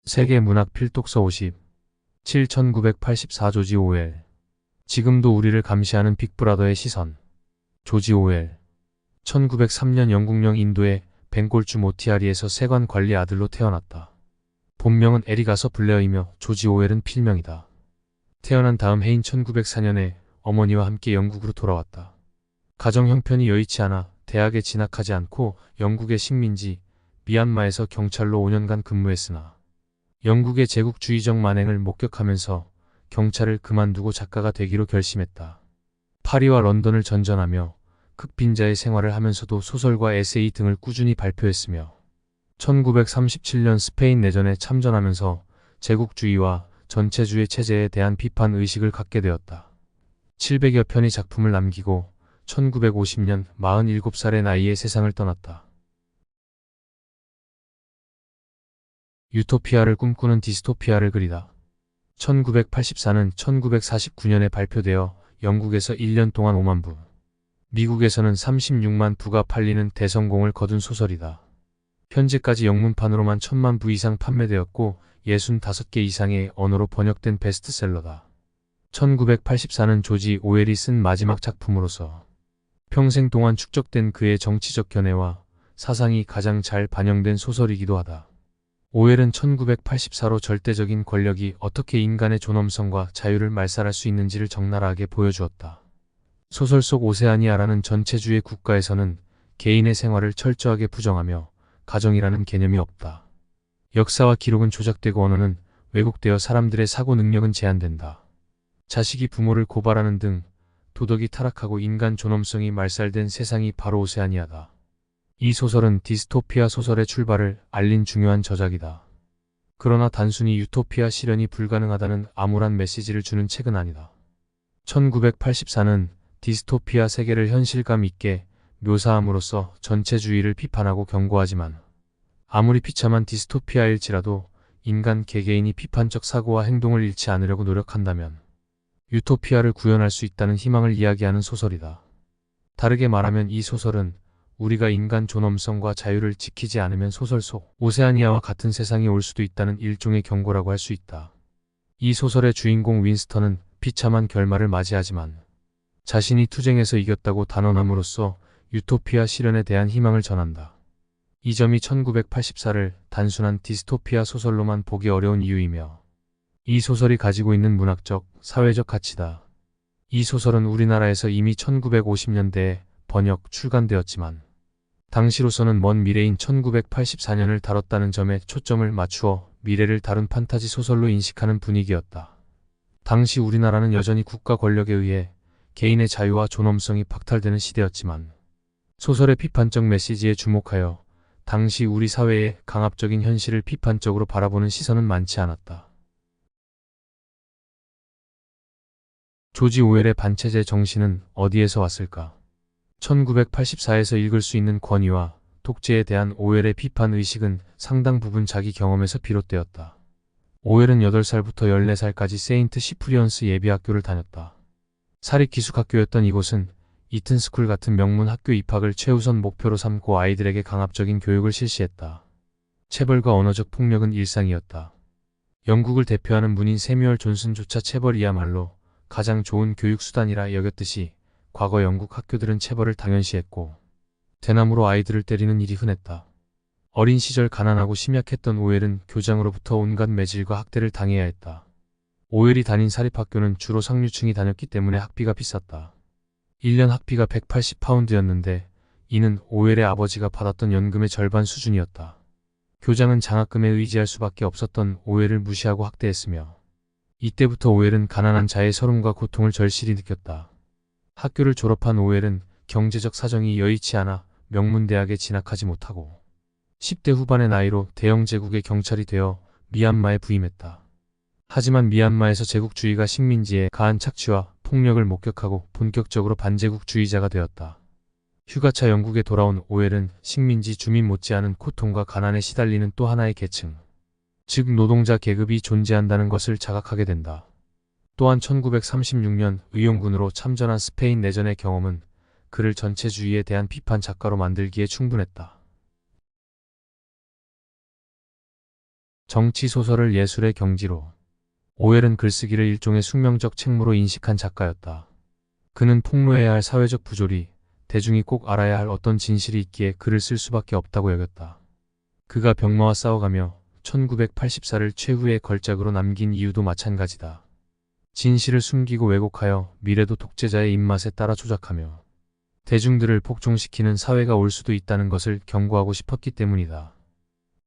세계 문학 필독서 50. 7984 조지 오웰. 지금도 우리를 감시하는 빅브라더의 시선. 조지 오웰. 1903년 영국령 인도의 벵골주 모티아리에서 세관 관리 아들로 태어났다. 본명은 에리가서 블레어이며 조지 오웰은 필명이다. 태어난 다음 해인 1904년에 어머니와 함께 영국으로 돌아왔다. 가정 형편이 여의치 않아 대학에 진학하지 않고 영국의 식민지 미얀마에서 경찰로 5년간 근무했으나 영국의 제국주의적 만행을 목격하면서 경찰을 그만두고 작가가 되기로 결심했다. 파리와 런던을 전전하며 극빈자의 생활을 하면서도 소설과 에세이 등을 꾸준히 발표했으며 1937년 스페인 내전에 참전하면서 제국주의와 전체주의 체제에 대한 비판 의식을 갖게 되었다. 700여 편의 작품을 남기고 1950년 47살의 나이에 세상을 떠났다. 유토피아를 꿈꾸는 디스토피아를 그리다. 1984는 1949년에 발표되어 영국에서 1년 동안 5만 부, 미국에서는 36만 부가 팔리는 대성공을 거둔 소설이다. 현재까지 영문판으로만 1000만 부 이상 판매되었고 65개 이상의 언어로 번역된 베스트셀러다. 1984는 조지 오웰이 쓴 마지막 작품으로서 평생 동안 축적된 그의 정치적 견해와 사상이 가장 잘 반영된 소설이기도 하다. 오웰은 1984로 절대적인 권력이 어떻게 인간의 존엄성과 자유를 말살할 수 있는지를 적나라하게 보여주었다. 소설 속 오세아니아라는 전체주의 국가에서는 개인의 생활을 철저하게 부정하며 가정이라는 개념이 없다. 역사와 기록은 조작되고 언어는 왜곡되어 사람들의 사고 능력은 제한된다. 자식이 부모를 고발하는 등 도덕이 타락하고 인간 존엄성이 말살된 세상이 바로 오세아니아다. 이 소설은 디스토피아 소설의 출발을 알린 중요한 저작이다. 그러나 단순히 유토피아 실현이 불가능하다는 암울한 메시지를 주는 책은 아니다. 1984는 디스토피아 세계를 현실감 있게 묘사함으로써 전체주의를 비판하고 경고하지만 아무리 비참한 디스토피아일지라도 인간 개개인이 비판적 사고와 행동을 잃지 않으려고 노력한다면 유토피아를 구현할 수 있다는 희망을 이야기하는 소설이다. 다르게 말하면 이 소설은 우리가 인간 존엄성과 자유를 지키지 않으면 소설 속 오세아니아와 같은 세상이 올 수도 있다는 일종의 경고라고 할 수 있다. 이 소설의 주인공 윈스턴은 비참한 결말을 맞이하지만 자신이 투쟁에서 이겼다고 단언함으로써 유토피아 실현에 대한 희망을 전한다. 이 점이 1984를 단순한 디스토피아 소설로만 보기 어려운 이유이며 이 소설이 가지고 있는 문학적, 사회적 가치다. 이 소설은 우리나라에서 이미 1950년대에 번역, 출간되었지만 당시로서는 먼 미래인 1984년을 다뤘다는 점에 초점을 맞추어 미래를 다룬 판타지 소설로 인식하는 분위기였다. 당시 우리나라는 여전히 국가 권력에 의해 개인의 자유와 존엄성이 박탈되는 시대였지만 소설의 비판적 메시지에 주목하여 당시 우리 사회의 강압적인 현실을 비판적으로 바라보는 시선은 많지 않았다. 조지 오웰의 반체제 정신은 어디에서 왔을까? 1984에서 읽을 수 있는 권위와 독재에 대한 오웰의 비판 의식은 상당 부분 자기 경험에서 비롯되었다. 오웰은 8살부터 14살까지 세인트 시프리언스 예비학교를 다녔다. 사립기숙학교였던 이곳은 이튼스쿨 같은 명문 학교 입학을 최우선 목표로 삼고 아이들에게 강압적인 교육을 실시했다. 체벌과 언어적 폭력은 일상이었다. 영국을 대표하는 문인 세뮤얼 존슨조차 체벌이야말로 가장 좋은 교육수단이라 여겼듯이 과거 영국 학교들은 체벌을 당연시했고 대나무로 아이들을 때리는 일이 흔했다. 어린 시절 가난하고 심약했던 오웰은 교장으로부터 온갖 매질과 학대를 당해야 했다. 오웰이 다닌 사립학교는 주로 상류층이 다녔기 때문에 학비가 비쌌다. 1년 학비가 180파운드였는데 이는 오웰의 아버지가 받았던 연금의 절반 수준이었다. 교장은 장학금에 의지할 수밖에 없었던 오웰을 무시하고 학대했으며 이때부터 오웰은 가난한 자의 서름과 고통을 절실히 느꼈다. 학교를 졸업한 오웰은 경제적 사정이 여의치 않아 명문대학에 진학하지 못하고 10대 후반의 나이로 대영 제국의 경찰이 되어 미얀마에 부임했다. 하지만 미얀마에서 제국주의가 식민지에 가한 착취와 폭력을 목격하고 본격적으로 반제국주의자가 되었다. 휴가차 영국에 돌아온 오웰은 식민지 주민 못지않은 고통과 가난에 시달리는 또 하나의 계층, 즉 노동자 계급이 존재한다는 것을 자각하게 된다. 또한 1936년 의용군으로 참전한 스페인 내전의 경험은 그를 전체주의에 대한 비판 작가로 만들기에 충분했다. 정치 소설을 예술의 경지로. 오웰은 글쓰기를 일종의 숙명적 책무로 인식한 작가였다. 그는 폭로해야 할 사회적 부조리, 대중이 꼭 알아야 할 어떤 진실이 있기에 글을 쓸 수밖에 없다고 여겼다. 그가 병마와 싸워가며 1984를 최후의 걸작으로 남긴 이유도 마찬가지다. 진실을 숨기고 왜곡하여 미래도 독재자의 입맛에 따라 조작하며 대중들을 복종시키는 사회가 올 수도 있다는 것을 경고하고 싶었기 때문이다.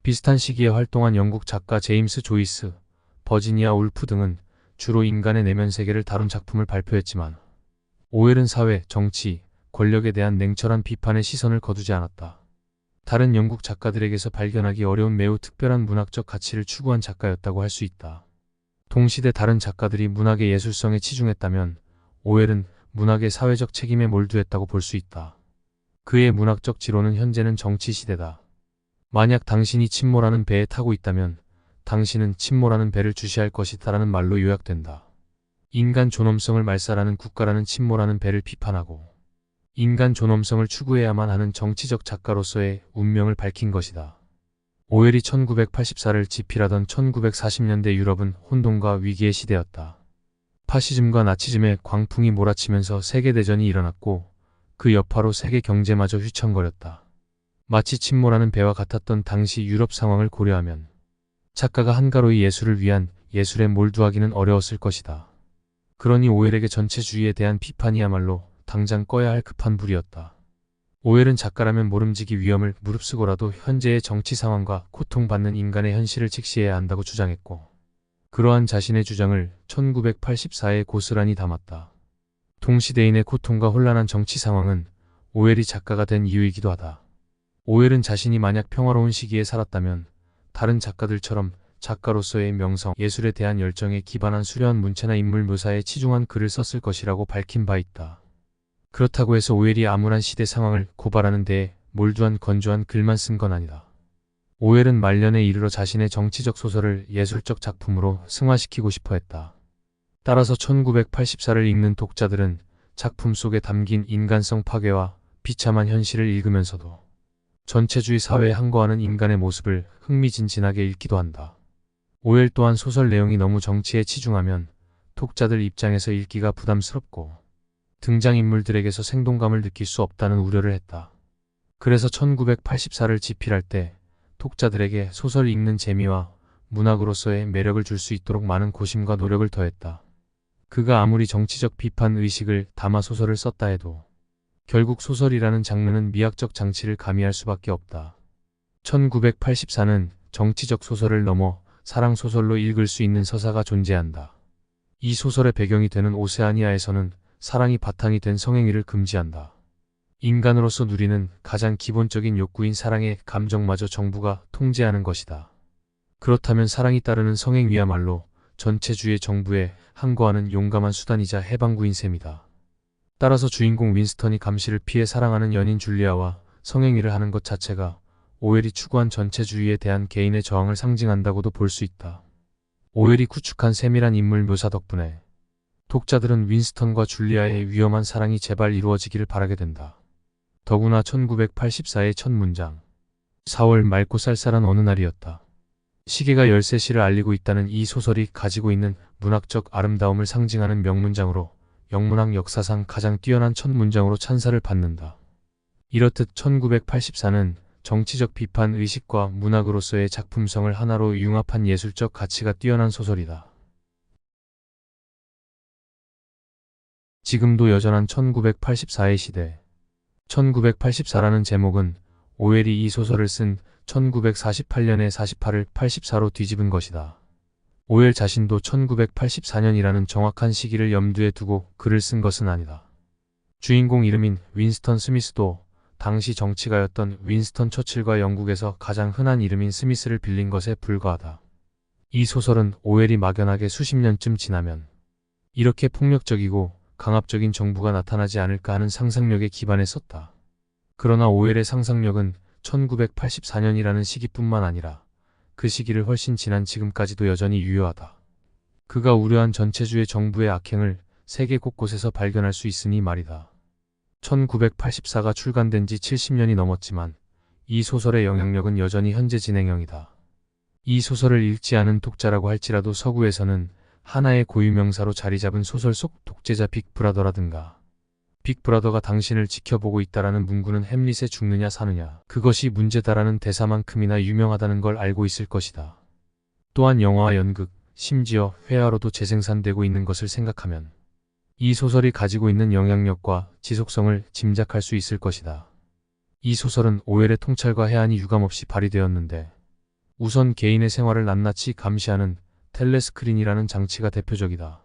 비슷한 시기에 활동한 영국 작가 제임스 조이스, 버지니아 울프 등은 주로 인간의 내면 세계를 다룬 작품을 발표했지만 오웰은 사회, 정치, 권력에 대한 냉철한 비판의 시선을 거두지 않았다. 다른 영국 작가들에게서 발견하기 어려운 매우 특별한 문학적 가치를 추구한 작가였다고 할 수 있다. 동시대 다른 작가들이 문학의 예술성에 치중했다면 오웰은 문학의 사회적 책임에 몰두했다고 볼 수 있다. 그의 문학적 지론은 현재는 정치 시대다. 만약 당신이 침몰하는 배에 타고 있다면 당신은 침몰하는 배를 주시할 것이다라는 말로 요약된다. 인간 존엄성을 말살하는 국가라는 침몰하는 배를 비판하고 인간 존엄성을 추구해야만 하는 정치적 작가로서의 운명을 밝힌 것이다. 오웰이 1984를 지필하던 1940년대 유럽은 혼돈과 위기의 시대였다. 파시즘과 나치즘의 광풍이 몰아치면서 세계대전이 일어났고 그 여파로 세계 경제마저 휘청거렸다. 마치 침몰하는 배와 같았던 당시 유럽 상황을 고려하면 작가가 한가로이 예술을 위한 예술에 몰두하기는 어려웠을 것이다. 그러니 오웰에게 전체주의에 대한 비판이야말로 당장 꺼야 할 급한 불이었다. 오웰은 작가라면 모름지기 위험을 무릅쓰고라도 현재의 정치 상황과 고통받는 인간의 현실을 직시해야 한다고 주장했고 그러한 자신의 주장을 1984에 고스란히 담았다. 동시대인의 고통과 혼란한 정치 상황은 오웰이 작가가 된 이유이기도 하다. 오웰은 자신이 만약 평화로운 시기에 살았다면 다른 작가들처럼 작가로서의 명성, 예술에 대한 열정에 기반한 수려한 문체나 인물 묘사에 치중한 글을 썼을 것이라고 밝힌 바 있다. 그렇다고 해서 오웰이 암울한 시대 상황을 고발하는 데에 몰두한 건조한 글만 쓴 건 아니다. 오웰은 말년에 이르러 자신의 정치적 소설을 예술적 작품으로 승화시키고 싶어 했다. 따라서 1984를 읽는 독자들은 작품 속에 담긴 인간성 파괴와 비참한 현실을 읽으면서도 전체주의 사회에 항거하는 인간의 모습을 흥미진진하게 읽기도 한다. 오웰 또한 소설 내용이 너무 정치에 치중하면 독자들 입장에서 읽기가 부담스럽고 등장인물들에게서 생동감을 느낄 수 없다는 우려를 했다. 그래서 1984를 지필할 때 독자들에게 소설 읽는 재미와 문학으로서의 매력을 줄 수 있도록 많은 고심과 노력을 더했다. 그가 아무리 정치적 비판 의식을 담아 소설을 썼다 해도 결국 소설이라는 장르는 미학적 장치를 가미할 수밖에 없다. 1984는 정치적 소설을 넘어 사랑소설로 읽을 수 있는 서사가 존재한다. 이 소설의 배경이 되는 오세아니아에서는 사랑이 바탕이 된 성행위를 금지한다. 인간으로서 누리는 가장 기본적인 욕구인 사랑의 감정마저 정부가 통제하는 것이다. 그렇다면 사랑이 따르는 성행위야말로 전체주의 정부에 항거하는 용감한 수단이자 해방구인 셈이다. 따라서 주인공 윈스턴이 감시를 피해 사랑하는 연인 줄리아와 성행위를 하는 것 자체가 오웰이 추구한 전체주의에 대한 개인의 저항을 상징한다고도 볼 수 있다. 오웰이 구축한 세밀한 인물 묘사 덕분에 독자들은 윈스턴과 줄리아의 위험한 사랑이 제발 이루어지기를 바라게 된다. 더구나 1984의 첫 문장. 4월 맑고 쌀쌀한 어느 날이었다. 시계가 13시를 알리고 있다는 이 소설이 가지고 있는 문학적 아름다움을 상징하는 명문장으로 영문학 역사상 가장 뛰어난 첫 문장으로 찬사를 받는다. 이렇듯 1984는 정치적 비판 의식과 문학으로서의 작품성을 하나로 융합한 예술적 가치가 뛰어난 소설이다. 지금도 여전한 1984의 시대. 1984라는 제목은 오웰이 이 소설을 쓴 1948년의 48을 84로 뒤집은 것이다. 오웰 자신도 1984년이라는 정확한 시기를 염두에 두고 글을 쓴 것은 아니다. 주인공 이름인 윈스턴 스미스도 당시 정치가였던 윈스턴 처칠과 영국에서 가장 흔한 이름인 스미스를 빌린 것에 불과하다. 이 소설은 오웰이 막연하게 수십 년쯤 지나면 이렇게 폭력적이고 강압적인 정부가 나타나지 않을까 하는 상상력에 기반해 썼다. 그러나 오웰의 상상력은 1984년이라는 시기뿐만 아니라 그 시기를 훨씬 지난 지금까지도 여전히 유효하다. 그가 우려한 전체주의 정부의 악행을 세계 곳곳에서 발견할 수 있으니 말이다. 1984가 출간된 지 70년이 넘었지만 이 소설의 영향력은 여전히 현재 진행형이다. 이 소설을 읽지 않은 독자라고 할지라도 서구에서는 하나의 고유 명사로 자리 잡은 소설 속 독재자 빅브라더라든가 빅브라더가 당신을 지켜보고 있다라는 문구는 햄릿의 죽느냐 사느냐 그것이 문제다라는 대사만큼이나 유명하다는 걸 알고 있을 것이다. 또한 영화와 연극, 심지어 회화로도 재생산되고 있는 것을 생각하면 이 소설이 가지고 있는 영향력과 지속성을 짐작할 수 있을 것이다. 이 소설은 오웰의 통찰과 해안이 유감없이 발휘되었는데 우선 개인의 생활을 낱낱이 감시하는 텔레스크린이라는 장치가 대표적이다.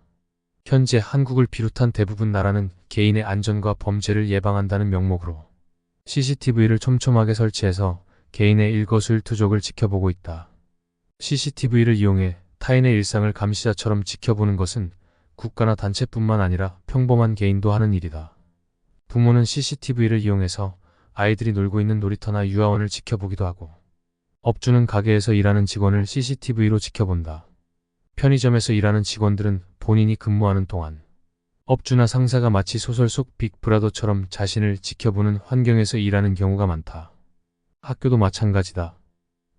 현재 한국을 비롯한 대부분 나라는 개인의 안전과 범죄를 예방한다는 명목으로 CCTV를 촘촘하게 설치해서 개인의 일거수일투족을 지켜보고 있다. CCTV를 이용해 타인의 일상을 감시자처럼 지켜보는 것은 국가나 단체뿐만 아니라 평범한 개인도 하는 일이다. 부모는 CCTV를 이용해서 아이들이 놀고 있는 놀이터나 유아원을 지켜보기도 하고 업주는 가게에서 일하는 직원을 CCTV로 지켜본다. 편의점에서 일하는 직원들은 본인이 근무하는 동안 업주나 상사가 마치 소설 속 빅브라더처럼 자신을 지켜보는 환경에서 일하는 경우가 많다. 학교도 마찬가지다.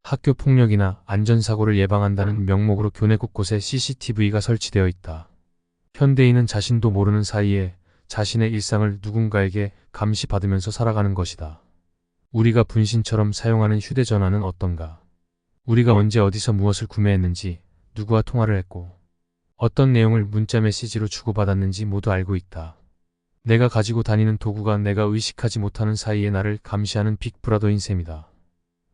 학교 폭력이나 안전사고를 예방한다는 명목으로 교내 곳곳에 CCTV가 설치되어 있다. 현대인은 자신도 모르는 사이에 자신의 일상을 누군가에게 감시받으면서 살아가는 것이다. 우리가 분신처럼 사용하는 휴대전화는 어떤가? 우리가 언제 어디서 무엇을 구매했는지, 누구와 통화를 했고, 어떤 내용을 문자 메시지로 주고받았는지 모두 알고 있다. 내가 가지고 다니는 도구가 내가 의식하지 못하는 사이에 나를 감시하는 빅브라더인 셈이다.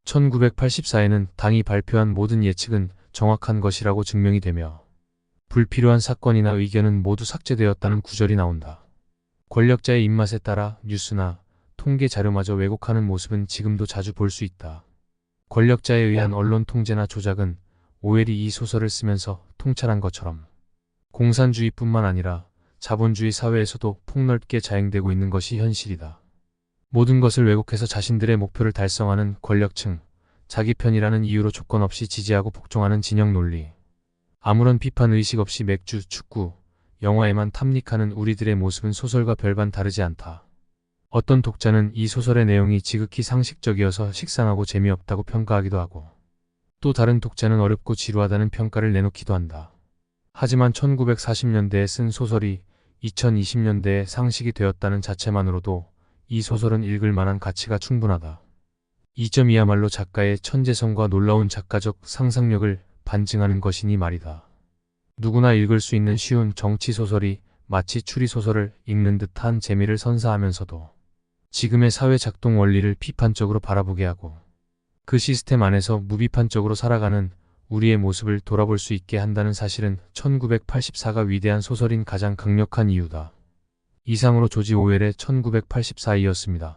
1984에는 당이 발표한 모든 예측은 정확한 것이라고 증명이 되며 불필요한 사건이나 의견은 모두 삭제되었다는 구절이 나온다. 권력자의 입맛에 따라 뉴스나 통계 자료마저 왜곡하는 모습은 지금도 자주 볼 수 있다. 권력자에 의한 언론 통제나 조작은 오웰이 이 소설을 쓰면서 통찰한 것처럼 공산주의뿐만 아니라 자본주의 사회에서도 폭넓게 자행되고 있는 것이 현실이다. 모든 것을 왜곡해서 자신들의 목표를 달성하는 권력층, 자기 편이라는 이유로 조건 없이 지지하고 복종하는 진영 논리, 아무런 비판 의식 없이 맥주, 축구, 영화에만 탐닉하는 우리들의 모습은 소설과 별반 다르지 않다. 어떤 독자는 이 소설의 내용이 지극히 상식적이어서 식상하고 재미없다고 평가하기도 하고 또 다른 독자는 어렵고 지루하다는 평가를 내놓기도 한다. 하지만 1940년대에 쓴 소설이 2020년대에 상식이 되었다는 자체만으로도 이 소설은 읽을 만한 가치가 충분하다. 이 점이야말로 작가의 천재성과 놀라운 작가적 상상력을 반증하는 것이니 말이다. 누구나 읽을 수 있는 쉬운 정치소설이 마치 추리소설을 읽는 듯한 재미를 선사하면서도 지금의 사회 작동 원리를 비판적으로 바라보게 하고 그 시스템 안에서 무비판적으로 살아가는 우리의 모습을 돌아볼 수 있게 한다는 사실은 1984가 위대한 소설인 가장 강력한 이유다. 이상으로 조지 오웰의 1984이었습니다.